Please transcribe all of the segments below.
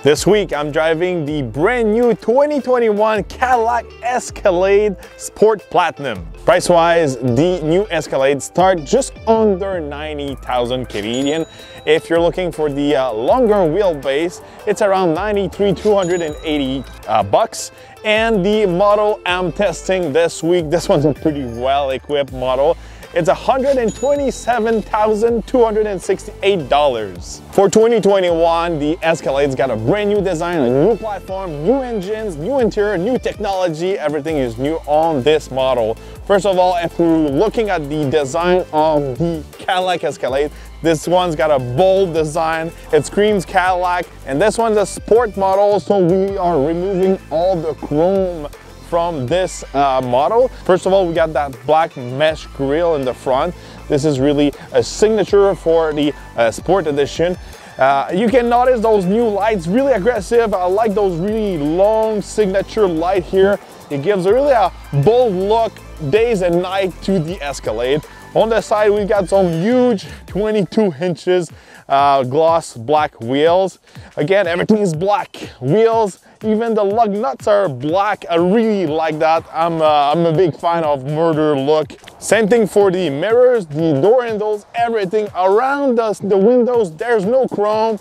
This week, I'm driving the brand new 2021 Cadillac Escalade Sport Platinum. Price-wise, the new Escalade start just under 90,000 Canadian. If you're looking for the longer wheelbase, it's around 93,280 bucks. And the model I'm testing this week, this one's a pretty well-equipped model. It's $127,268. For 2021, the Escalade's got a brand new design, a new platform, new engines, new interior, new technology. Everything is new on this model. First of all, if we're looking at the design of the Cadillac Escalade, this one's got a bold design. It screams Cadillac, and this one's a sport model, so we are removing all the chrome from this model. First of all, we got that black mesh grille in the front. This is really a signature for the Sport Edition. You can notice those new lights, really aggressive. I like those really long signature light here. It gives really a bold look days and night to the Escalade. On the side, we got some huge 22 inches gloss black wheels. Again, everything is black. Wheels, even the lug nuts are black. I really like that. I'm a big fan of murder look. Same thing for the mirrors, the door handles, everything around the windows. There's no chrome.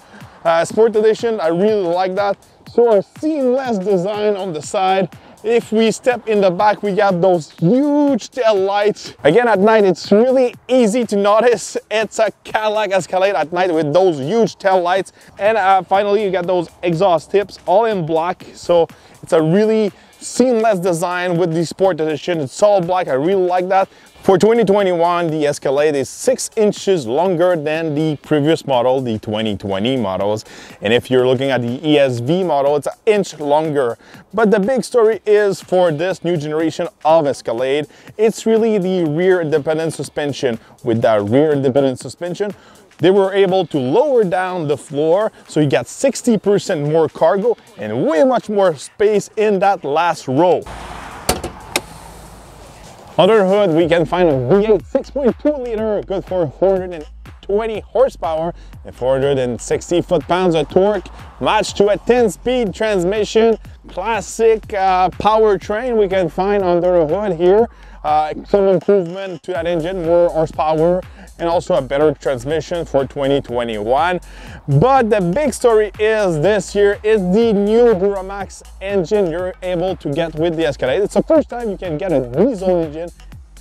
Sport Edition, I really like that. So a seamless design on the side. If we step in the back, we got those huge tail lights. Again, at night, it's really easy to notice. It's a Cadillac Escalade at night with those huge tail lights. And finally, you got those exhaust tips all in black. So it's a really seamless design with the Sport Edition. It's all black, I really like that. For 2021, the Escalade is 6 inches longer than the previous model, the 2020 models. And if you're looking at the ESV model, it's an inch longer. But the big story is for this new generation of Escalade, it's really the rear independent suspension. With that rear independent suspension, they were able to lower down the floor, so you got 60% more cargo and way much more space in that last row. Under the hood, we can find a V8 6.2 liter, good for 420 horsepower and 460 foot-pounds of torque, matched to a 10-speed transmission. Classic powertrain we can find under the hood here. Some improvement to that engine, more horsepower, and also a better transmission for 2021. But the big story is this year is the new Duramax engine you're able to get with the Escalade. It's the first time you can get a diesel engine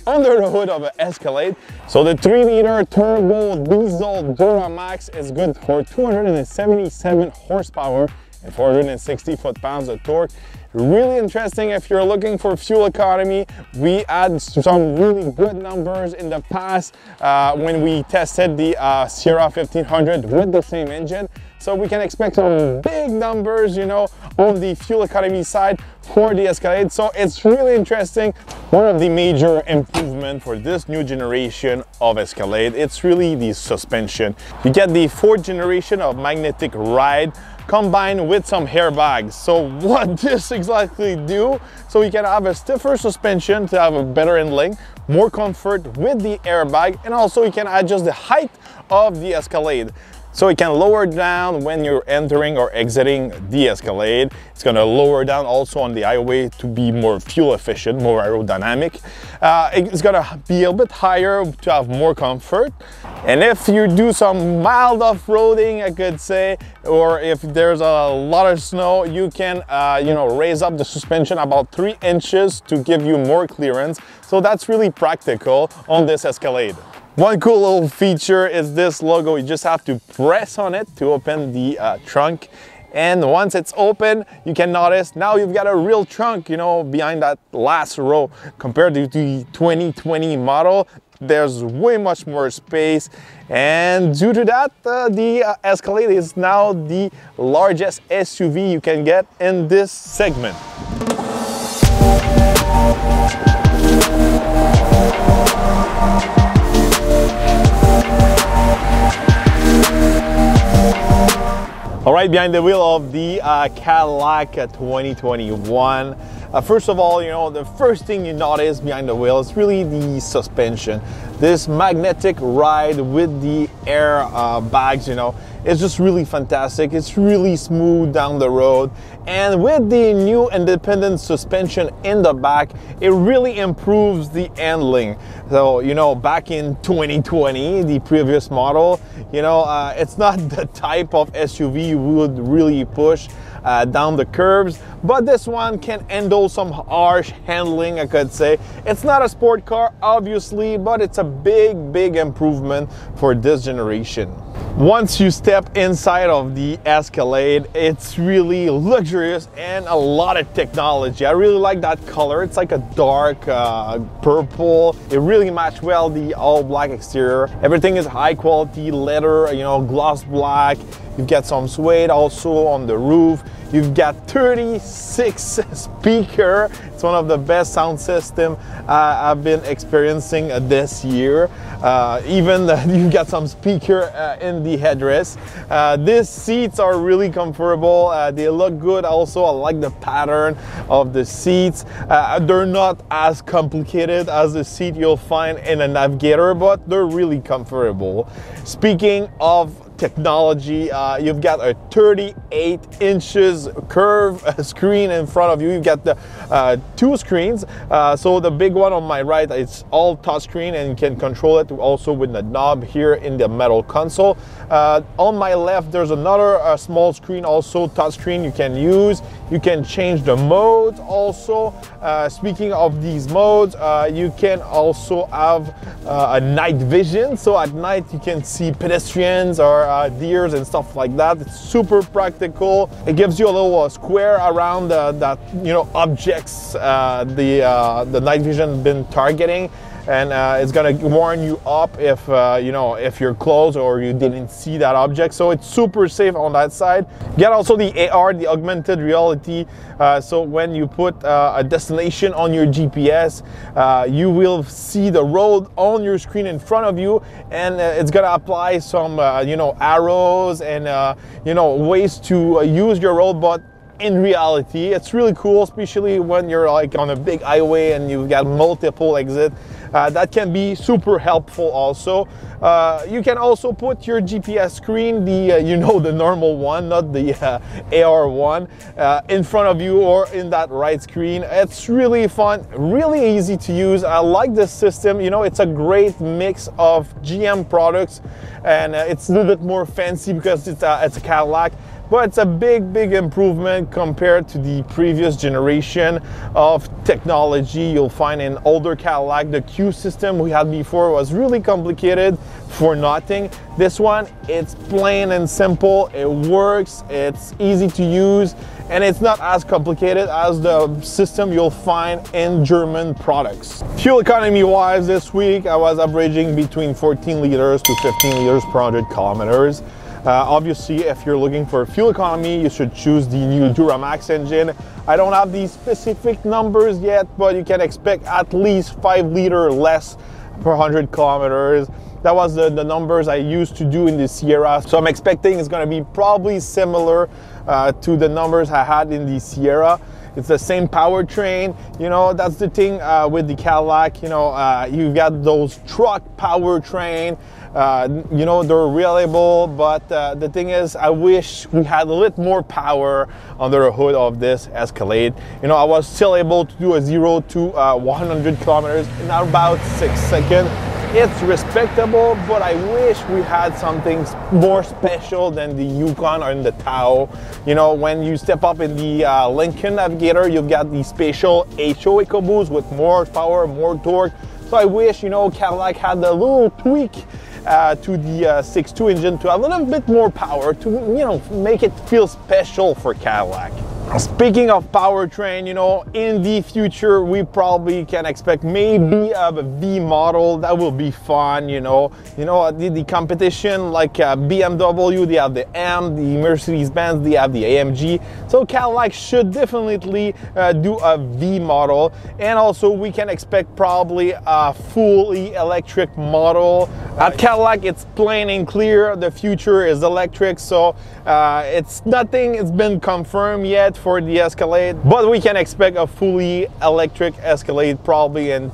under the hood of an Escalade. So the 3-liter turbo diesel Duramax is good for 277 horsepower and 460 foot-pounds of torque. Really interesting if you're looking for fuel economy. We had some really good numbers in the past when we tested the Sierra 1500 with the same engine. So we can expect some big numbers, you know, on the fuel economy side for the Escalade. So it's really interesting. One of the major improvements for this new generation of Escalade, it's really the suspension. You get the 4th generation of magnetic ride combined with some airbags. So what this exactly do? So you can have a stiffer suspension to have a better handling, more comfort with the airbag, and also you can adjust the height of the Escalade. So it can lower down when you're entering or exiting the Escalade. It's going to lower down also on the highway to be more fuel efficient, more aerodynamic. It's going to be a bit higher to have more comfort. And if you do some mild off-roading, I could say, or if there's a lot of snow, you can you know, raise up the suspension about 3 inches to give you more clearance. So that's really practical on this Escalade. One cool little feature is this logo. You just have to press on it to open the trunk. And once it's open, you can notice now you've got a real trunk, you know, behind that last row. Compared to the 2020 model, there's way much more space. And due to that, the Escalade is now the largest SUV you can get in this segment. All right, behind the wheel of the Cadillac 2021. First of all, you know, the first thing you notice behind the wheel is really the suspension. This magnetic ride with the air bags, you know, It's just really fantastic. It's really smooth down the road. And with the new independent suspension in the back, it really improves the handling. So, you know, back in 2020, the previous model, you know, it's not the type of SUV you would really push down the curves, but this one can handle some harsh handling, I could say. It's not a sport car, obviously, but it's a big improvement for this generation. Once you step inside of the Escalade, it's really luxurious and a lot of technology. I really like that color. It's like a dark purple. It really matched well the all black exterior. Everything is high quality leather, you know, gloss black. You've got some suede also on the roof. You've got 36 speaker. It's one of the best sound system I've been experiencing this year. Even you've got some speaker in the headrest. These seats are really comfortable. They look good also. I like the pattern of the seats. They're not as complicated as the seat you'll find in a Navigator, but they're really comfortable. Speaking of technology, you've got a 38 inches curve screen in front of you. You've got the two screens. So the big one on my right, it's all touchscreen, and you can control it also with the knob here in the metal console. On my left, there's another small screen, also touchscreen you can use. You can change the modes also. Speaking of these modes, you can also have a night vision. So at night you can see pedestrians or deers and stuff like that. It's super practical. It gives you a little square around that, you know, objects the night vision been targeting, and it's gonna warn you up if you know, if you're close or you didn't see that object. So it's super safe on that side. Get also the AR, the augmented reality. So when you put a destination on your GPS, you will see the road on your screen in front of you, and it's gonna apply some you know, arrows and you know, ways to use your road. But in reality, it's really cool, especially when you're like on a big highway and you've got multiple exits. That can be super helpful also. You can also put your GPS screen, the you know, the normal one, not the AR one, in front of you or in that right screen. It's really fun, really easy to use. I like this system. You know, it's a great mix of GM products, and it's a little bit more fancy because it's a Cadillac. But it's a big improvement compared to the previous generation of technology you'll find in older Cadillac. The Q system we had before was really complicated for nothing. This one, it's plain and simple. It works, it's easy to use, and it's not as complicated as the system you'll find in German products. Fuel economy wise, this week I was averaging between 14 liters to 15 liters per 100 kilometers. Obviously, if you're looking for fuel economy, you should choose the new Duramax engine. I don't have these specific numbers yet, but you can expect at least 5 liters less per 100 kilometers. That was the numbers I used to do in the Sierra. So I'm expecting it's going to be probably similar to the numbers I had in the Sierra. It's the same powertrain. You know, that's the thing with the Cadillac. You know, you've got those truck powertrain. You know, they're reliable, but the thing is, I wish we had a little more power under the hood of this Escalade. You know, I was still able to do a 0 to 100 kilometers in about 6 seconds. It's respectable, but I wish we had something more special than the Yukon or in the Tahoe. You know, when you step up in the Lincoln Navigator, you've got the spatial HO EcoBoost with more power, more torque. So I wish, you know, Cadillac had a little tweak to the 6.2 engine to have a little bit more power to, you know, make it feel special for Cadillac. Speaking of powertrain, you know, in the future we probably can expect maybe a V model. That will be fun, you know. The competition like BMW, they have the M, the Mercedes-Benz, they have the AMG. So Cadillac should definitely do a V model, and also we can expect probably a fully electric model. At Cadillac, it's plain and clear, the future is electric, so it's nothing, it's been confirmed yet for the Escalade, but we can expect a fully electric Escalade probably in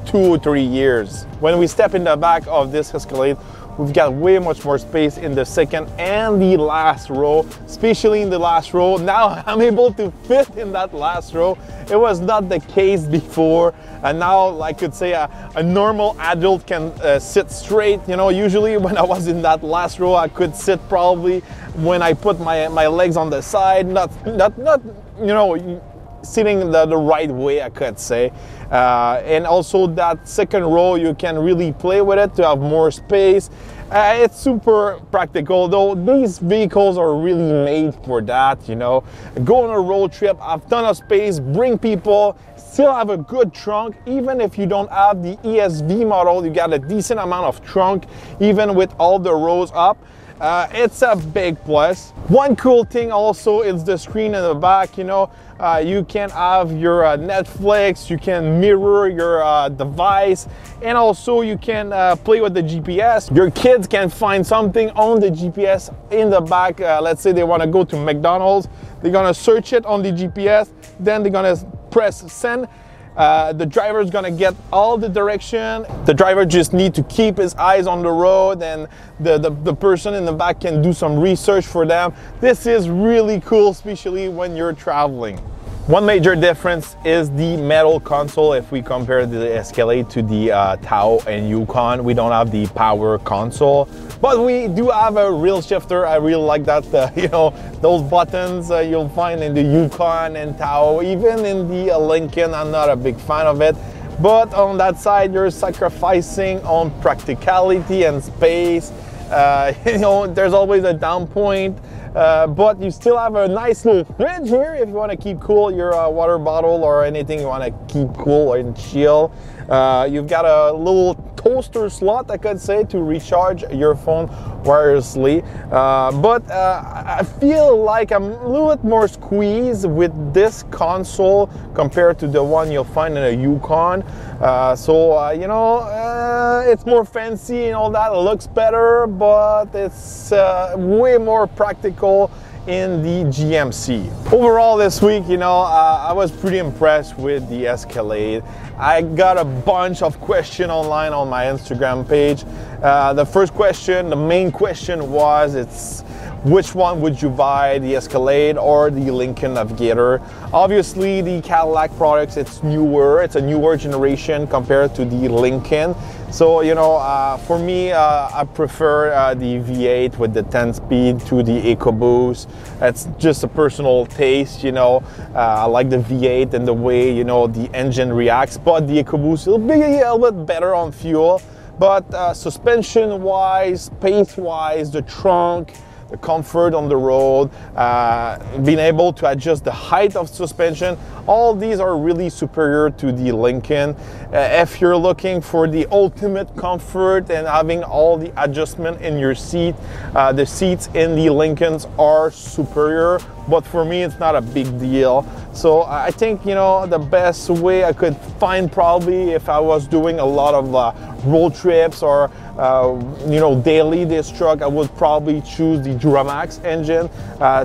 2 or 3 years. When we step in the back of this Escalade, we've got way much more space in the second and the last row, especially in the last row. Now I'm able to fit in that last row. It was not the case before, and now I could say a normal adult can sit straight. You know, usually when I was in that last row, I could sit probably when I put my legs on the side, not you know, sitting the right way, I could say. And also that second row, you can really play with it to have more space. It's super practical, though these vehicles are really made for that, you know. Go on a road trip, have ton of space, bring people, still have a good trunk. Even if you don't have the ESV model, you got a decent amount of trunk, even with all the rows up. It's a big plus. One cool thing also is the screen in the back. You know, you can have your Netflix, you can mirror your device, and also you can play with the GPS. Your kids can find something on the GPS in the back. Let's say they want to go to McDonald's, they're gonna search it on the GPS, then they're gonna press send. The driver is gonna get all the direction. The driver just need to keep his eyes on the road, and the person in the back can do some research for them. This is really cool, especially when you're traveling. One major difference is the metal console. If we compare the Escalade to the Tahoe and Yukon, we don't have the power console, but we do have a real shifter. I really like that. You know, those buttons you'll find in the Yukon and Tahoe, even in the Lincoln. I'm not a big fan of it, but on that side, you're sacrificing on practicality and space. You know, there's always a down point. But you still have a nice little fridge here if you want to keep cool your water bottle or anything you want to keep cool and chill. You've got a little toaster slot, I could say, to recharge your phone wirelessly. But I feel like I'm a little bit more squeezed with this console compared to the one you'll find in a Yukon. You know, it's more fancy and all that. It looks better, but it's way more practical in the GMC. Overall this week, you know, I was pretty impressed with the Escalade. I got a bunch of questions online on my Instagram page. The first question, the main question was, which one would you buy, the Escalade or the Lincoln Navigator? Obviously, the Cadillac products, it's newer. It's a newer generation compared to the Lincoln. So, you know, for me, I prefer the V8 with the 10-speed to the EcoBoost. That's just a personal taste, you know. I like the V8 and the way, you know, the engine reacts, but the EcoBoost will be a little bit better on fuel. But suspension-wise, space-wise, the trunk, the comfort on the road, being able to adjust the height of suspension, all these are really superior to the Lincoln. If you're looking for the ultimate comfort and having all the adjustment in your seat, the seats in the Lincolns are superior, but for me it's not a big deal. So I think, you know, the best way I could find, probably if I was doing a lot of road trips or you know, daily this truck, I would probably choose the Duramax engine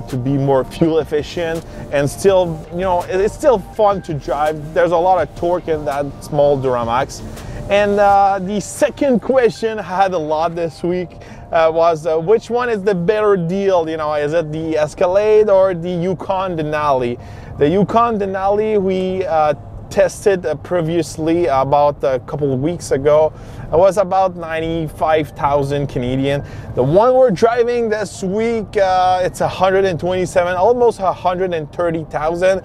to be more fuel efficient, and still, you know, it's still fun to drive. There's a lot of torque in that small Duramax. And the second question I had a lot this week was which one is the better deal? You know, is it the Escalade or the Yukon Denali? The Yukon Denali we tested previously about a couple of weeks ago. It was about 95,000 Canadian. The one we're driving this week, it's 127, almost 130,000.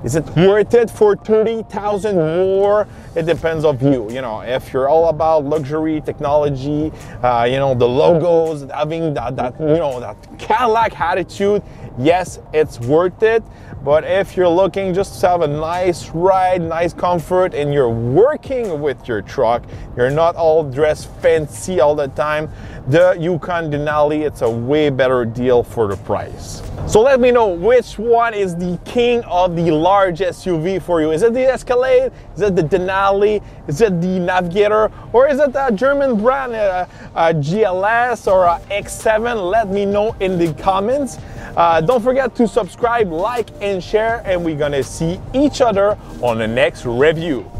Is it worth it for 30,000 more? It depends on you. You know, if you're all about luxury, technology, you know, the logos, having that you know, that Cadillac attitude, yes, it's worth it. But if you're looking just to have a nice ride, nice comfort, and you're working with your truck, you're not all dressed fancy all the time, the Yukon Denali, it's a way better deal for the price. So let me know which one is the king of the large SUV for you. Is it the Escalade? Is it the Denali? Is it the Navigator? Or is it a German brand, a GLS or a X7? Let me know in the comments. Don't forget to subscribe, like, and share, and we're gonna see each other on the next review.